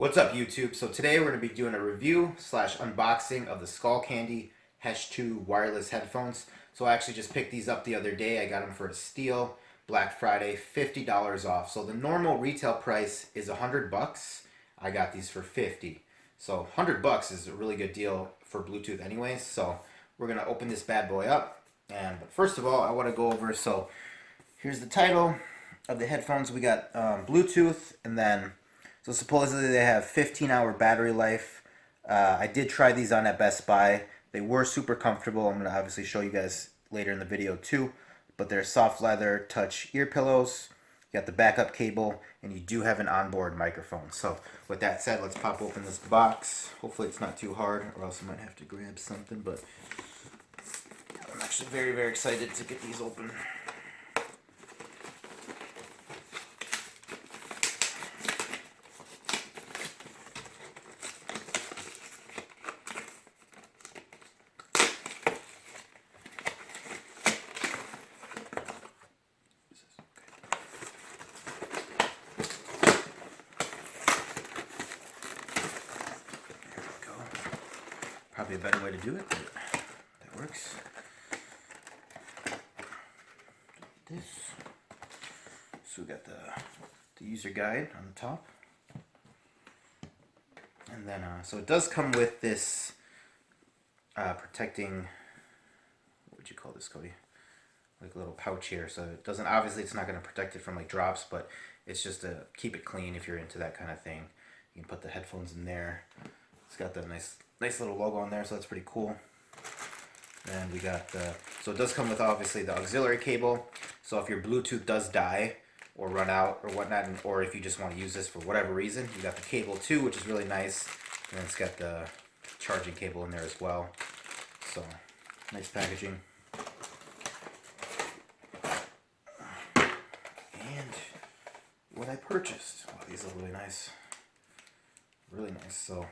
What's up, YouTube? So today we're going to be doing a review slash unboxing of the Skullcandy Hesh 2 wireless headphones. So I actually just picked these up the other day. I got them for a steal, Black Friday, $50 off. So the normal retail price is $100. I got these for 50. So $100 is a really good deal for Bluetooth anyways. So we're going to open this bad boy up. But first of all, I want to go over, so here's the title of the headphones. We got Bluetooth, and then so supposedly they have 15-hour battery life. I did try these on at Best Buy. They were super comfortable. I'm going to obviously show you guys later in the video too. But they're soft leather touch ear pillows. You got the backup cable, and you do have an onboard microphone. So with that said, let's pop open this box. Hopefully it's not too hard, or else I might have to grab something. But I'm actually very, very excited to get these open. Probably a better way to do it, but that works. This. So we got the user guide on the top. And then, so it does come with this protecting, what would you call this, Cody? Like a little pouch here. So it doesn't, obviously it's not going to protect it from like drops, but it's just to keep it clean if you're into that kind of thing. You can put the headphones in there. It's got the nice little logo on there, so that's pretty cool. And we got the, so it does come with obviously the auxiliary cable. So if your Bluetooth does die or run out or whatnot, or if you just want to use this for whatever reason, you got the cable too, which is really nice. And it's got the charging cable in there as well. So nice packaging. And what I purchased. Wow, these are really nice. Really nice. So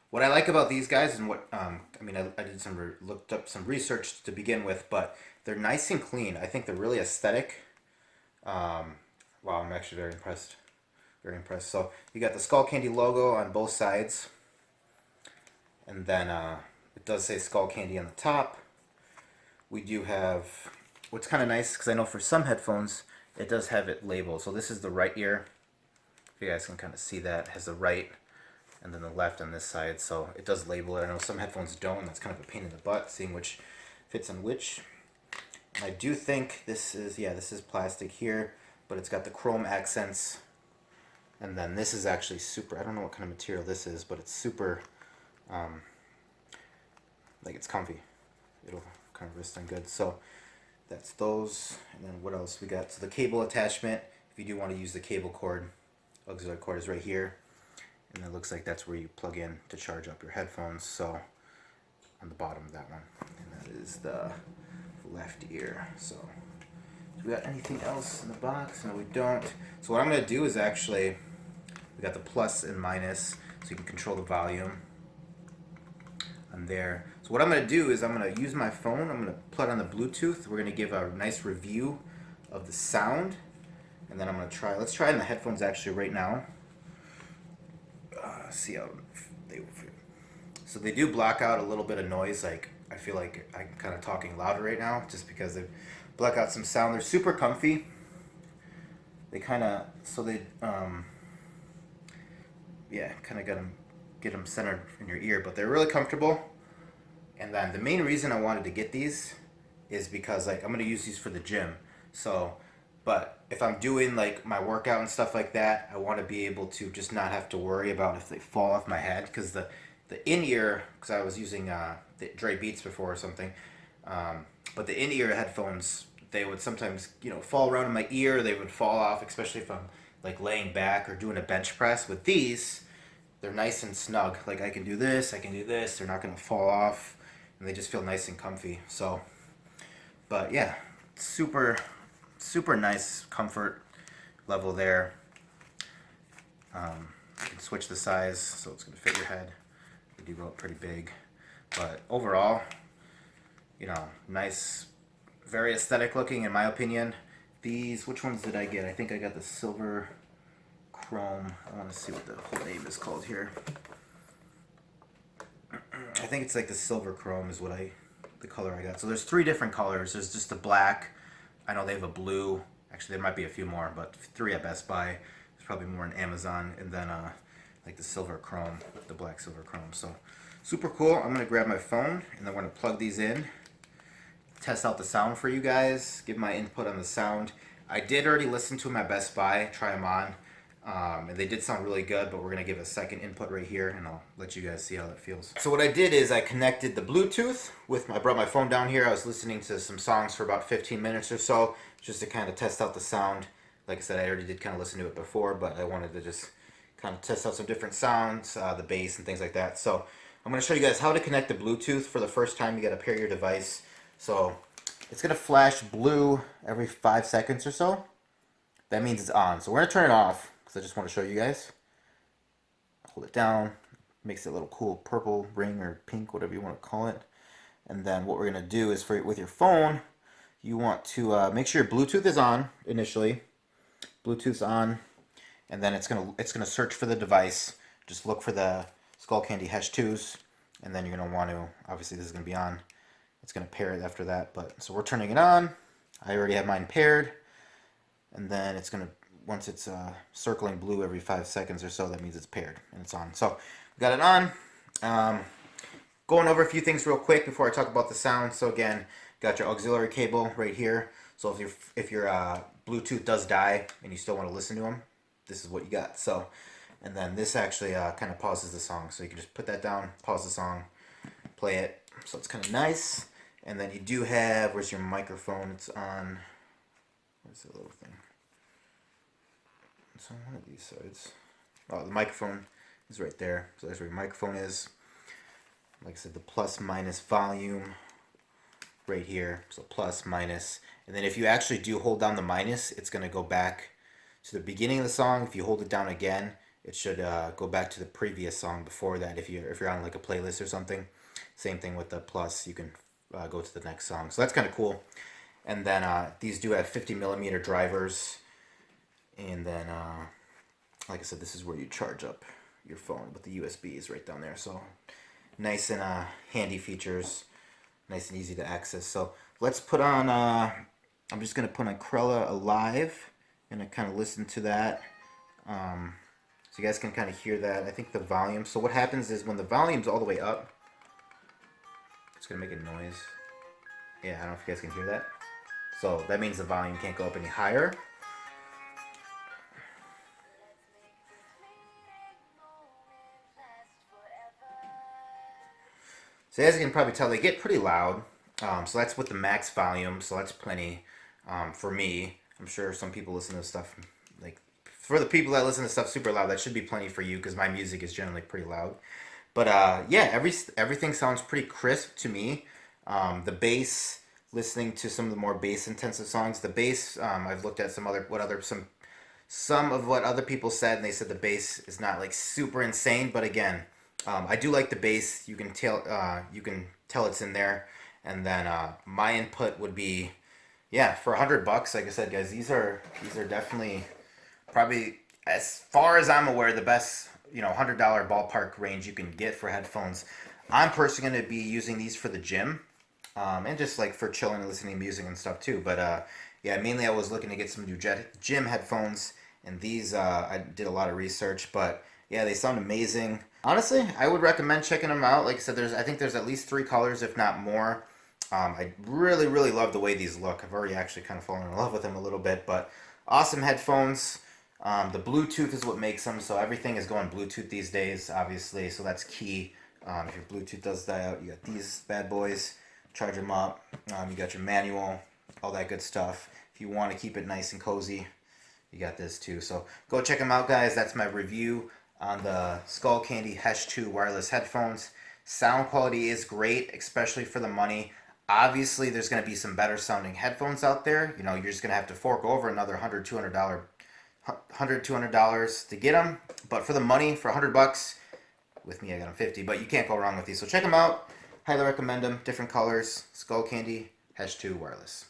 what I like about these guys, and what I mean, I did looked up some research to begin with, but they're nice and clean. I think they're really aesthetic. Wow, I'm actually very impressed. Very impressed. So you got the Skullcandy logo on both sides, and then it does say Skullcandy on the top. We do have, what's kind of nice, because I know for some headphones it does have it labeled. So this is the right ear. If you guys can kind of see that, it has the right and then the left on this side, so it does label it. I know some headphones don't, and that's kind of a pain in the butt, seeing which fits on which. And I do think this is, yeah, this is plastic here, but it's got the chrome accents. And then this is actually super, I don't know what kind of material this is, but it's super, like it's comfy. It'll kind of wrist on good. So that's those. And then what else we got? So the cable attachment, if you do want to use the cable cord, auxiliary cord is right here. And it looks like that's where you plug in to charge up your headphones. So on the bottom of that one, and that is the left ear. So do we got anything else in the box? No, we don't. So what I'm going to do is actually, we got the plus and minus, so you can control the volume on there. So what I'm going to do is I'm going to use my phone. I'm going to plug on the Bluetooth. We're going to give a nice review of the sound, and then I'm going to try. Let's try in the headphones actually right now. See how they feel. So they do block out a little bit of noise. Like I feel like I'm kind of talking louder right now, just because they block out some sound. They're super comfy. They kind of, so they yeah, kind of get them centered in your ear, but they're really comfortable. And then the main reason I wanted to get these is because like I'm gonna use these for the gym. So, but if I'm doing like my workout and stuff like that, I want to be able to just not have to worry about if they fall off my head, because the in-ear, because I was using the Dre Beats before or something, but the in-ear headphones, they would sometimes, you know, fall around in my ear. They would fall off, especially if I'm like laying back or doing a bench press. With these, they're nice and snug. Like I can do this, I can do this. They're not going to fall off, and they just feel nice and comfy. So, but yeah, super nice comfort level there. You can switch the size, so it's going to fit your head. They do go up pretty big, but overall, you know, nice, very aesthetic looking in my opinion. These, which ones did I get? I think I got the silver chrome. I want to see what the whole name is called here. I think it's like the silver chrome is the color I got. So there's 3 different colors. There's just the black. I know they have a blue. Actually, there might be a few more, but 3 at Best Buy. There's probably more in Amazon. And then like the silver chrome, the black silver chrome. So super cool. I'm going to grab my phone and then we're going to plug these in. Test out the sound for you guys. Give my input on the sound. I did already listen to them at Best Buy. Try them on. And they did sound really good, but we're going to give a second input right here, and I'll let you guys see how that feels. So what I did is I connected the Bluetooth I brought my phone down here. I was listening to some songs for about 15 minutes or so, just to kind of test out the sound. Like I said, I already did kind of listen to it before, but I wanted to just kind of test out some different sounds, the bass and things like that. So I'm going to show you guys how to connect the Bluetooth for the first time. You got to pair your device. So it's going to flash blue every 5 seconds or so. That means it's on. So we're going to turn it off, because I just want to show you guys. Hold it down, makes it a little cool purple ring or pink, whatever you want to call it. And then what we're going to do is with your phone, you want to make sure your Bluetooth is on initially. Bluetooth's on, and then it's gonna search for the device. Just look for the Skullcandy Hesh 2s, and then you're going to want to, obviously this is going to be on. It's going to pair it after that. But so we're turning it on. I already have mine paired. And then it's going to, once it's circling blue every 5 seconds or so, that means it's paired and it's on. So we got it on. Going over a few things real quick before I talk about the sound. So again, got your auxiliary cable right here. So if your Bluetooth does die and you still want to listen to them, this is what you got. So, and then this actually kind of pauses the song. So you can just put that down, pause the song, play it. So it's kind of nice. And then you do have, where's your microphone? It's on, where's the little thing? It's on one of these sides. Oh, the microphone is right there. So that's where your microphone is. Like I said, the plus minus volume right here. So plus minus. And then if you actually do hold down the minus, it's going to go back to the beginning of the song. If you hold it down again, it should go back to the previous song before that. If you're on like a playlist or something. Same thing with the plus. You can go to the next song. So that's kind of cool. And then these do have 50mm drivers. And then, like I said, this is where you charge up your phone with the USB is right down there. So nice and handy features. Nice and easy to access. So let's put on, I'm just going to put on Krella Alive. And I kind of listen to that. So you guys can kind of hear that. I think the volume. So what happens is when the volume's all the way up, it's going to make a noise. Yeah, I don't know if you guys can hear that. So that means the volume can't go up any higher. So as you can probably tell, they get pretty loud. So that's with the max volume. So that's plenty for me. I'm sure some people listen to stuff, like for the people that listen to stuff super loud, that should be plenty for you because my music is generally pretty loud. But yeah, everything sounds pretty crisp to me. The bass, listening to some of the more bass intensive songs, the bass, I've looked at some of what other people said, and they said the bass is not like super insane. But again, I do like the bass. You can tell it's in there. And then my input would be, yeah, for $100. Like I said, guys, these are definitely probably, as far as I'm aware, the best, $100 ballpark range you can get for headphones. I'm personally going to be using these for the gym, and just like for chilling and listening to music and stuff too. But yeah, mainly I was looking to get some new gym headphones, and these I did a lot of research, but yeah, they sound amazing. Honestly, I would recommend checking them out. Like I said, I think there's at least 3 colors, if not more. I really, really love the way these look. I've already actually kind of fallen in love with them a little bit, but awesome headphones. The Bluetooth is what makes them, so everything is going Bluetooth these days, obviously, so that's key. If your Bluetooth does die out, you got these bad boys, charge them up. You got your manual, all that good stuff. If you want to keep it nice and cozy, you got this too. So go check them out, guys. That's my review on the Skullcandy Hesh 2 wireless headphones. Sound quality is great, especially for the money. Obviously, there's going to be some better sounding headphones out there. You're just going to have to fork over another $100, $200 to get them. But for the money, for $100, with me I got them 50. But you can't go wrong with these. So check them out. Highly recommend them. Different colors. Skullcandy Hesh 2 wireless.